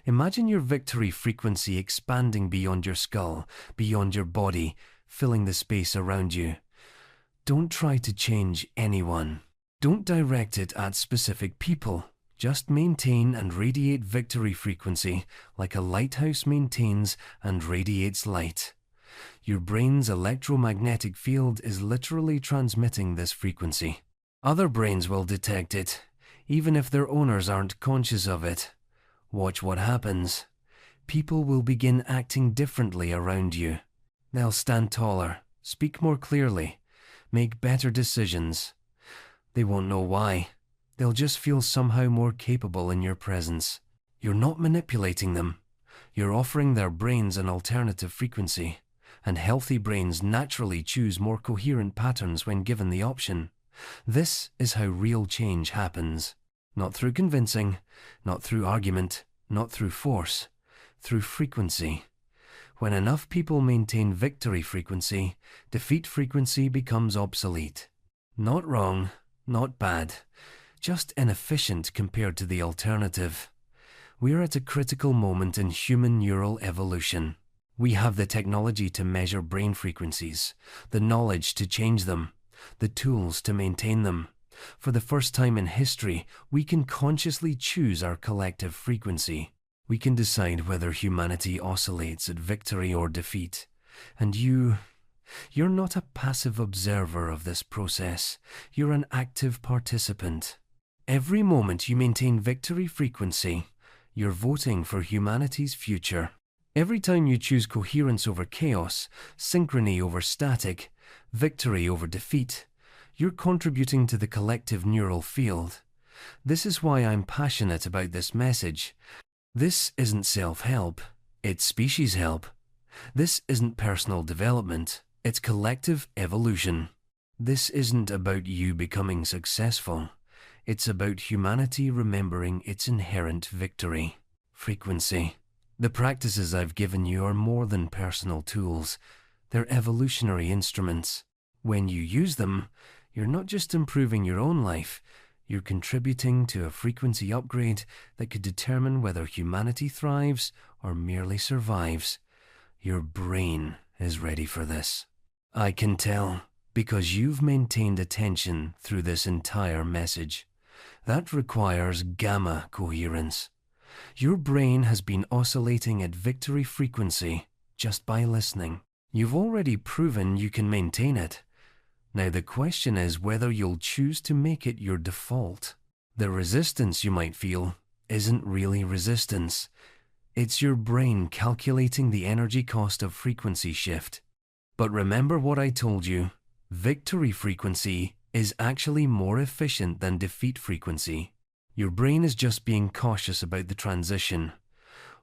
Imagine your victory frequency expanding beyond your skull, beyond your body, filling the space around you. Don't try to change anyone. Don't direct it at specific people. Just maintain and radiate victory frequency like a lighthouse maintains and radiates light. Your brain's electromagnetic field is literally transmitting this frequency. Other brains will detect it, even if their owners aren't conscious of it. Watch what happens. People will begin acting differently around you. They'll stand taller, speak more clearly, make better decisions. They won't know why. They'll just feel somehow more capable in your presence. You're not manipulating them. You're offering their brains an alternative frequency, and healthy brains naturally choose more coherent patterns when given the option. This is how real change happens. Not through convincing, not through argument, not through force, through frequency. When enough people maintain victory frequency, defeat frequency becomes obsolete. Not wrong, not bad. Just inefficient compared to the alternative. We're at a critical moment in human neural evolution. We have the technology to measure brain frequencies, the knowledge to change them, the tools to maintain them. For the first time in history, we can consciously choose our collective frequency. We can decide whether humanity oscillates at victory or defeat. And you're not a passive observer of this process. You're an active participant. Every moment you maintain victory frequency, you're voting for humanity's future. Every time you choose coherence over chaos, synchrony over static, victory over defeat, you're contributing to the collective neural field. This is why I'm passionate about this message. This isn't self-help, it's species help. This isn't personal development, it's collective evolution. This isn't about you becoming successful. It's about humanity remembering its inherent victory, frequency. The practices I've given you are more than personal tools. They're evolutionary instruments. When you use them, you're not just improving your own life, you're contributing to a frequency upgrade that could determine whether humanity thrives or merely survives. Your brain is ready for this. I can tell, because you've maintained attention through this entire message. That requires gamma coherence. Your brain has been oscillating at victory frequency just by listening. You've already proven you can maintain it. Now the question is whether you'll choose to make it your default. The resistance you might feel isn't really resistance. It's your brain calculating the energy cost of frequency shift. But remember what I told you. Victory frequency is actually more efficient than defeat frequency. Your brain is just being cautious about the transition.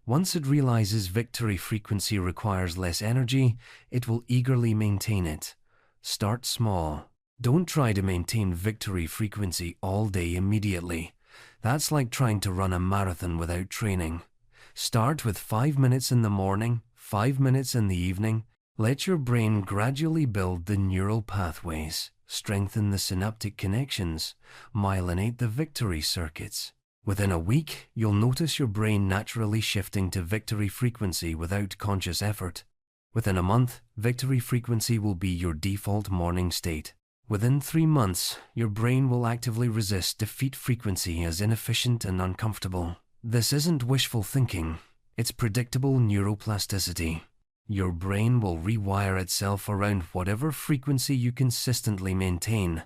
Once it realizes victory frequency requires less energy, it will eagerly maintain it. Start small. Don't try to maintain victory frequency all day immediately. That's like trying to run a marathon without training. Start with 5 minutes in the morning, 5 minutes in the evening. Let your brain gradually build the neural pathways, strengthen the synaptic connections, myelinate the victory circuits. Within a week, you'll notice your brain naturally shifting to victory frequency without conscious effort. Within a month, victory frequency will be your default morning state. Within 3 months, your brain will actively resist defeat frequency as inefficient and uncomfortable. This isn't wishful thinking, it's predictable neuroplasticity. Your brain will rewire itself around whatever frequency you consistently maintain.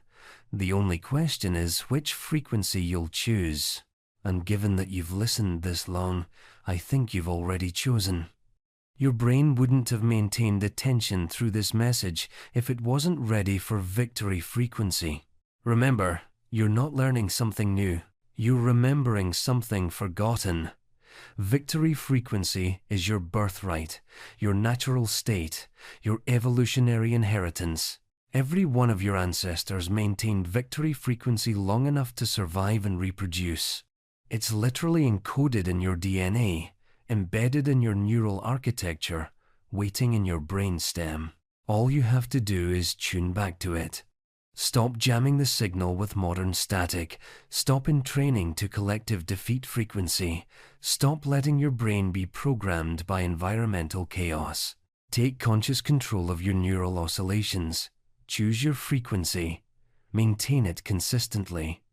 The only question is which frequency you'll choose. And given that you've listened this long, I think you've already chosen. Your brain wouldn't have maintained attention through this message if it wasn't ready for victory frequency. Remember, you're not learning something new. You're remembering something forgotten. Victory frequency is your birthright, your natural state, your evolutionary inheritance. Every one of your ancestors maintained victory frequency long enough to survive and reproduce. It's literally encoded in your DNA, embedded in your neural architecture, waiting in your brainstem. All you have to do is tune back to it. Stop jamming the signal with modern static. Stop entraining to collective defeat frequency. Stop letting your brain be programmed by environmental chaos. Take conscious control of your neural oscillations. Choose your frequency. Maintain it consistently.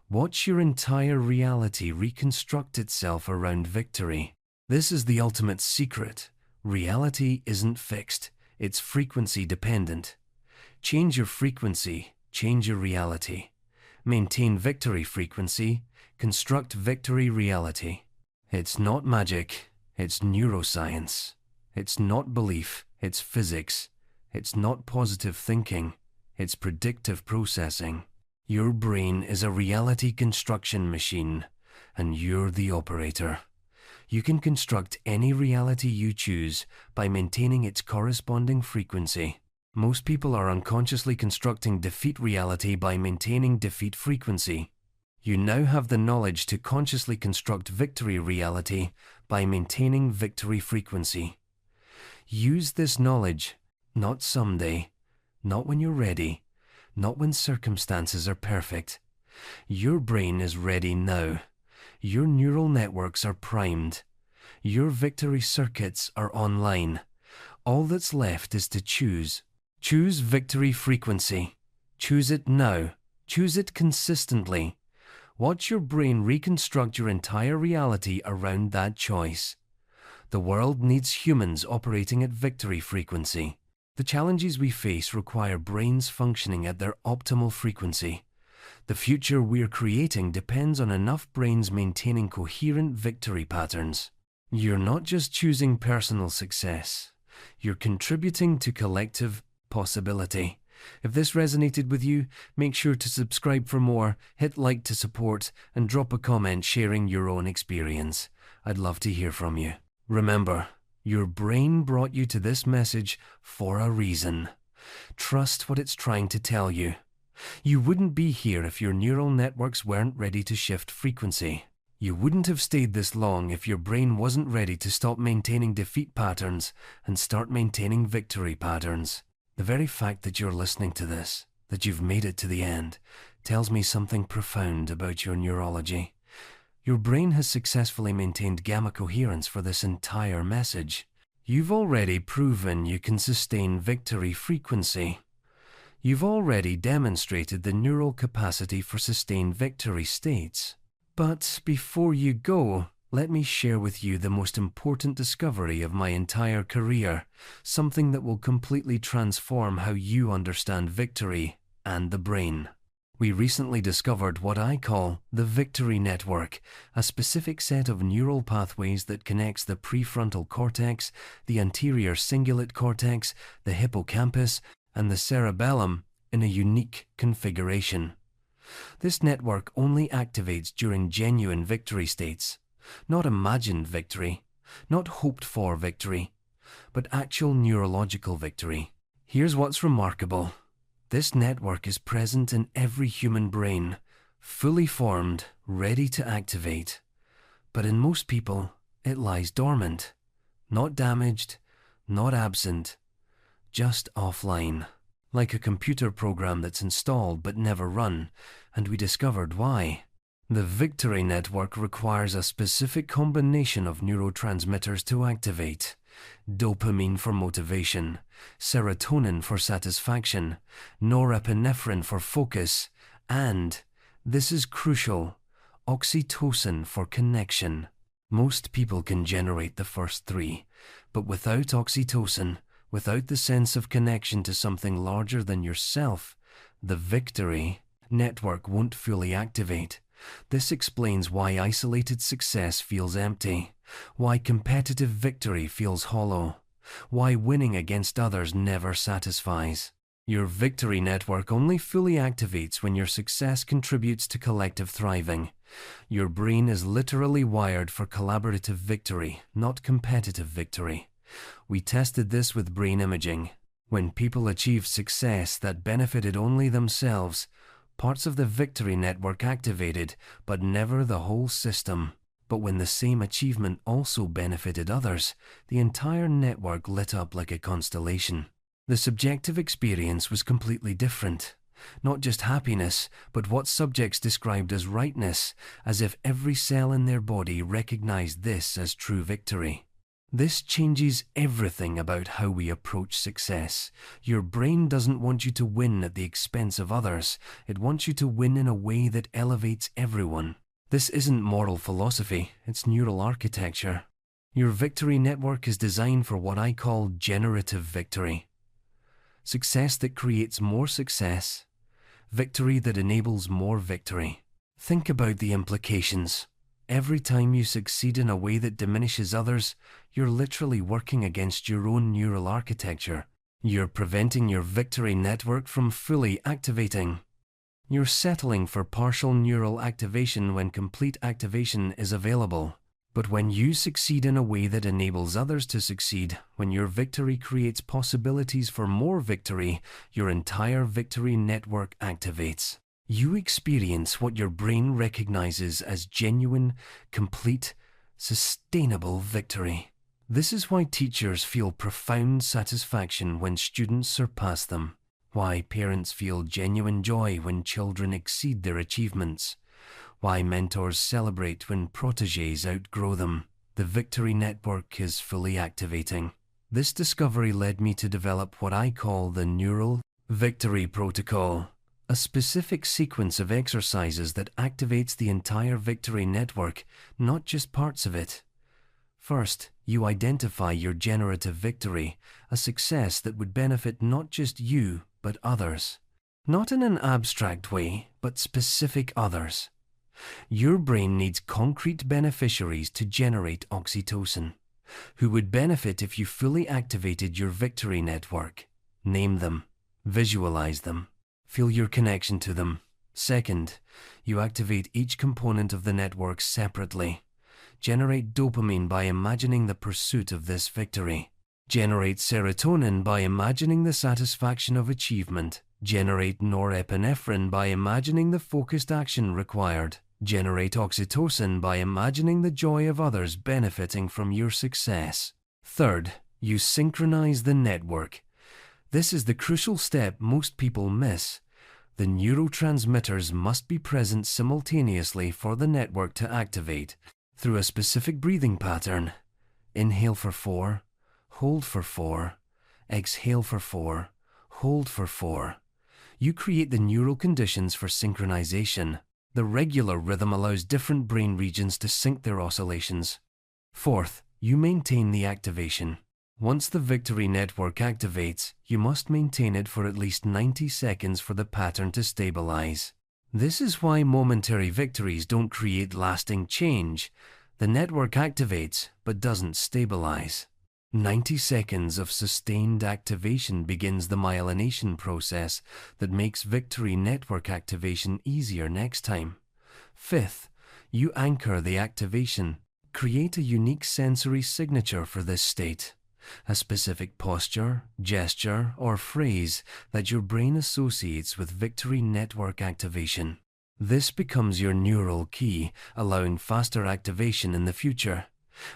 Watch your entire reality reconstruct itself around victory. This is the ultimate secret. Reality isn't fixed. It's frequency dependent. Change your frequency, change your reality. Maintain victory frequency, construct victory reality. It's not magic, it's neuroscience. It's not belief, it's physics. It's not positive thinking, it's predictive processing. Your brain is a reality construction machine, and you're the operator. You can construct any reality you choose by maintaining its corresponding frequency. Most people are unconsciously constructing defeat reality by maintaining defeat frequency. You now have the knowledge to consciously construct victory reality by maintaining victory frequency. Use this knowledge, not someday, not when you're ready, not when circumstances are perfect. Your brain is ready now. Your neural networks are primed. Your victory circuits are online. All that's left is to choose. Choose victory frequency. Choose it now. Choose it consistently. Watch your brain reconstruct your entire reality around that choice. The world needs humans operating at victory frequency. The challenges we face require brains functioning at their optimal frequency. The future we're creating depends on enough brains maintaining coherent victory patterns. You're not just choosing personal success. You're contributing to collective possibility. If this resonated with you, make sure to subscribe for more, hit like to support, and drop a comment sharing your own experience. I'd love to hear from you. Remember, your brain brought you to this message for a reason. Trust what it's trying to tell you. You wouldn't be here if your neural networks weren't ready to shift frequency. You wouldn't have stayed this long if your brain wasn't ready to stop maintaining defeat patterns and start maintaining victory patterns. The very fact that you're listening to this, that you've made it to the end, tells me something profound about your neurology. Your brain has successfully maintained gamma coherence for this entire message. You've already proven you can sustain victory frequency. You've already demonstrated the neural capacity for sustained victory states. But before you go, let me share with you the most important discovery of my entire career, something that will completely transform how you understand victory and the brain. We recently discovered what I call the victory network, a specific set of neural pathways that connects the prefrontal cortex, the anterior cingulate cortex, the hippocampus, and the cerebellum in a unique configuration. This network only activates during genuine victory states. Not imagined victory, not hoped for victory, but actual neurological victory. Here's what's remarkable. This network is present in every human brain, fully formed, ready to activate. But in most people, it lies dormant, not damaged, not absent, just offline, like a computer program that's installed but never run, and we discovered why. The victory network requires a specific combination of neurotransmitters to activate. dopamine for motivation, serotonin for satisfaction, norepinephrine for focus, and, this is crucial, oxytocin for connection. Most people can generate the first three, but without oxytocin, without the sense of connection to something larger than yourself, the victory network won't fully activate. This explains why isolated success feels empty, why competitive victory feels hollow, why winning against others never satisfies. Your victory network only fully activates when your success contributes to collective thriving. Your brain is literally wired for collaborative victory, not competitive victory. We tested this with brain imaging. When people achieved success that benefited only themselves, parts of the victory network activated, but never the whole system. But when the same achievement also benefited others, the entire network lit up like a constellation. The subjective experience was completely different. Not just happiness, but what subjects described as rightness, as if every cell in their body recognized this as true victory. This changes everything about how we approach success. Your brain doesn't want you to win at the expense of others. It wants you to win in a way that elevates everyone. This isn't moral philosophy, it's neural architecture. Your victory network is designed for what I call generative victory. Success that creates more success. Victory that enables more victory. Think about the implications. Every time you succeed in a way that diminishes others, you're literally working against your own neural architecture. You're preventing your victory network from fully activating. You're settling for partial neural activation when complete activation is available. But when you succeed in a way that enables others to succeed, when your victory creates possibilities for more victory, your entire victory network activates. You experience what your brain recognizes as genuine, complete, sustainable victory. This is why teachers feel profound satisfaction when students surpass them, why parents feel genuine joy when children exceed their achievements, why mentors celebrate when protégés outgrow them. The victory network is fully activating. This discovery led me to develop what I call the Neural Victory Protocol, a specific sequence of exercises that activates the entire victory network, not just parts of it. First, you identify your generative victory, a success that would benefit not just you, but others. Not in an abstract way, but specific others. Your brain needs concrete beneficiaries to generate oxytocin, who would benefit if you fully activated your victory network. Name them, visualize them, feel your connection to them. Second, you activate each component of the network separately. Generate dopamine by imagining the pursuit of this victory. Generate serotonin by imagining the satisfaction of achievement. Generate norepinephrine by imagining the focused action required. Generate oxytocin by imagining the joy of others benefiting from your success. Third, you synchronize the network. This is the crucial step most people miss. The neurotransmitters must be present simultaneously for the network to activate. Through a specific breathing pattern. Inhale for 4, hold for 4, exhale for 4, hold for 4. You create the neural conditions for synchronization. The regular rhythm allows different brain regions to sync their oscillations. Fourth, you maintain the activation. Once the victory network activates, you must maintain it for at least 90 seconds for the pattern to stabilize. This is why momentary victories don't create lasting change. The network activates, but doesn't stabilize. 90 seconds of sustained activation begins the myelination process that makes victory network activation easier next time. Fifth, you anchor the activation. Create a unique sensory signature for this state. A specific posture, gesture, or phrase that your brain associates with victory network activation. This becomes your neural key, allowing faster activation in the future.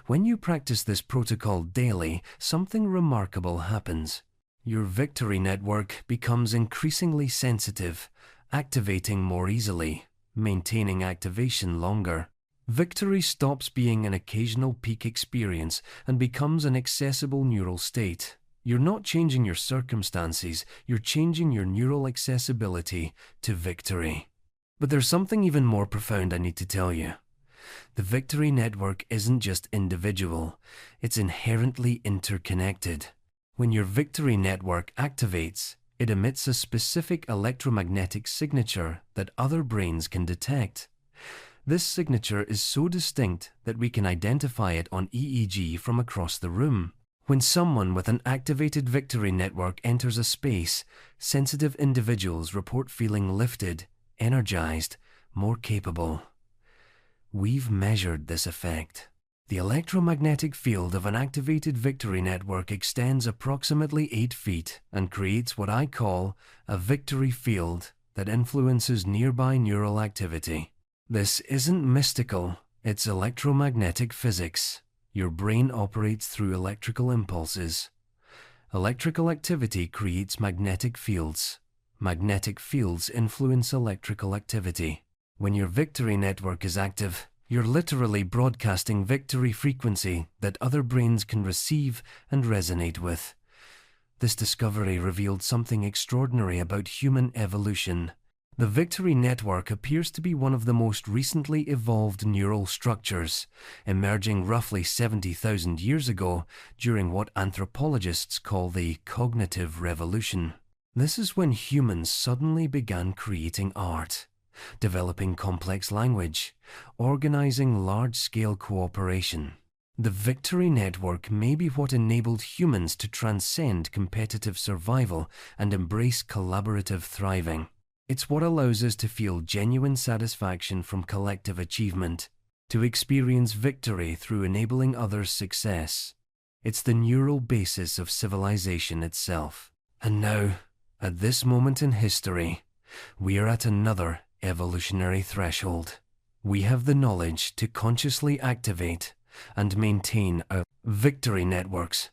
When you practice this protocol daily, something remarkable happens. Your victory network becomes increasingly sensitive, activating more easily, maintaining activation longer. Victory stops being an occasional peak experience and becomes an accessible neural state. You're not changing your circumstances, you're changing your neural accessibility to victory. But there's something even more profound I need to tell you. The victory network isn't just individual, it's inherently interconnected. When your victory network activates, it emits a specific electromagnetic signature that other brains can detect. This signature is so distinct that we can identify it on EEG from across the room. When someone with an activated victory network enters a space, sensitive individuals report feeling lifted, energized, more capable. We've measured this effect. The electromagnetic field of an activated victory network extends approximately 8 feet and creates what I call a victory field that influences nearby neural activity. This isn't mystical, it's electromagnetic physics. Your brain operates through electrical impulses. Electrical activity creates magnetic fields. Magnetic fields influence electrical activity. When your victory network is active, you're literally broadcasting victory frequency that other brains can receive and resonate with. This discovery revealed something extraordinary about human evolution. The victory network appears to be one of the most recently evolved neural structures, emerging roughly 70,000 years ago during what anthropologists call the cognitive revolution. This is when humans suddenly began creating art, developing complex language, organizing large-scale cooperation. The victory network may be what enabled humans to transcend competitive survival and embrace collaborative thriving. It's what allows us to feel genuine satisfaction from collective achievement, to experience victory through enabling others' success. It's the neural basis of civilization itself. And now, at this moment in history, we are at another evolutionary threshold. We have the knowledge to consciously activate and maintain our victory networks.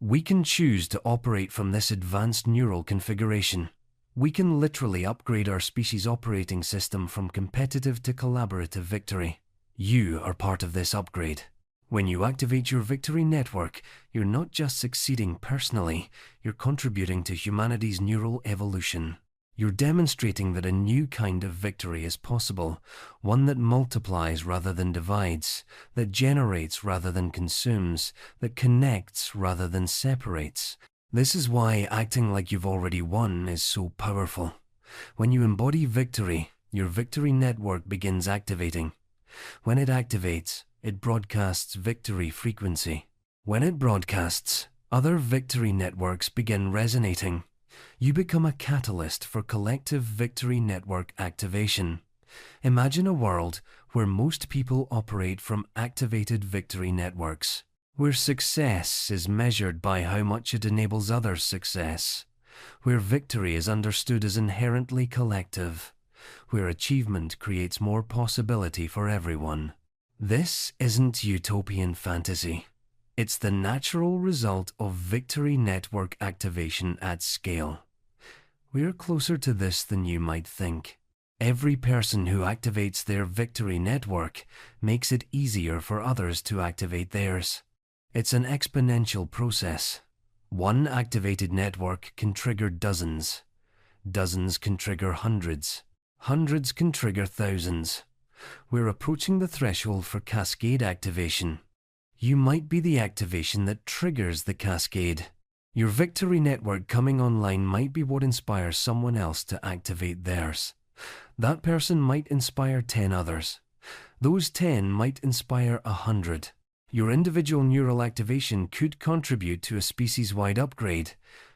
We can choose to operate from this advanced neural configuration. We can literally upgrade our species' operating system from competitive to collaborative victory. You are part of this upgrade. When you activate your victory network, you're not just succeeding personally, you're contributing to humanity's neural evolution. You're demonstrating that a new kind of victory is possible, one that multiplies rather than divides, that generates rather than consumes, that connects rather than separates. This is why acting like you've already won is so powerful. When you embody victory, your victory network begins activating. When it activates, it broadcasts victory frequency. When it broadcasts, other victory networks begin resonating. You become a catalyst for collective victory network activation. Imagine a world where most people operate from activated victory networks, where success is measured by how much it enables others' success, where victory is understood as inherently collective, where achievement creates more possibility for everyone. This isn't utopian fantasy. It's the natural result of victory network activation at scale. We're closer to this than you might think. Every person who activates their victory network makes it easier for others to activate theirs. It's an exponential process. One activated network can trigger dozens. Dozens can trigger hundreds. Hundreds can trigger thousands. We're approaching the threshold for cascade activation. You might be the activation that triggers the cascade. Your victory network coming online might be what inspires someone else to activate theirs. That person might inspire 10 others. Those 10 might inspire 100. Your individual neural activation could contribute to a species-wide upgrade.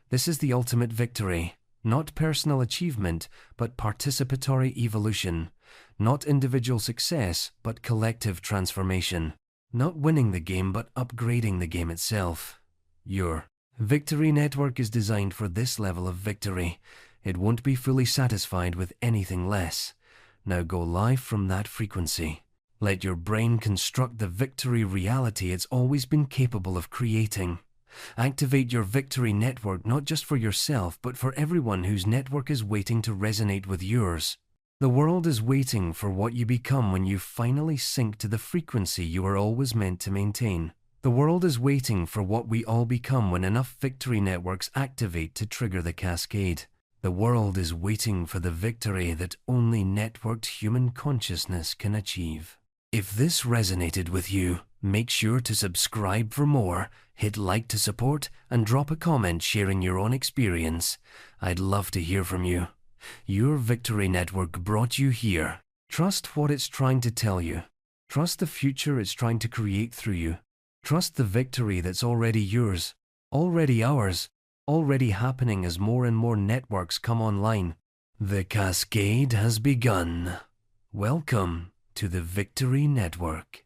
This is the ultimate victory. Not personal achievement, but participatory evolution. Not individual success, but collective transformation. Not winning the game, but upgrading the game itself. Your victory network is designed for this level of victory. It won't be fully satisfied with anything less. Now go live from that frequency. Let your brain construct the victory reality it's always been capable of creating. Activate your victory network not just for yourself, but for everyone whose network is waiting to resonate with yours. The world is waiting for what you become when you finally sync to the frequency you were always meant to maintain. The world is waiting for what we all become when enough victory networks activate to trigger the cascade. The world is waiting for the victory that only networked human consciousness can achieve. If this resonated with you, make sure to subscribe for more, hit like to support, and drop a comment sharing your own experience. I'd love to hear from you. Your victory network brought you here. Trust what it's trying to tell you. Trust the future it's trying to create through you. Trust the victory that's already yours, already ours, already happening as more and more networks come online. The cascade has begun. Welcome to the Victory Network.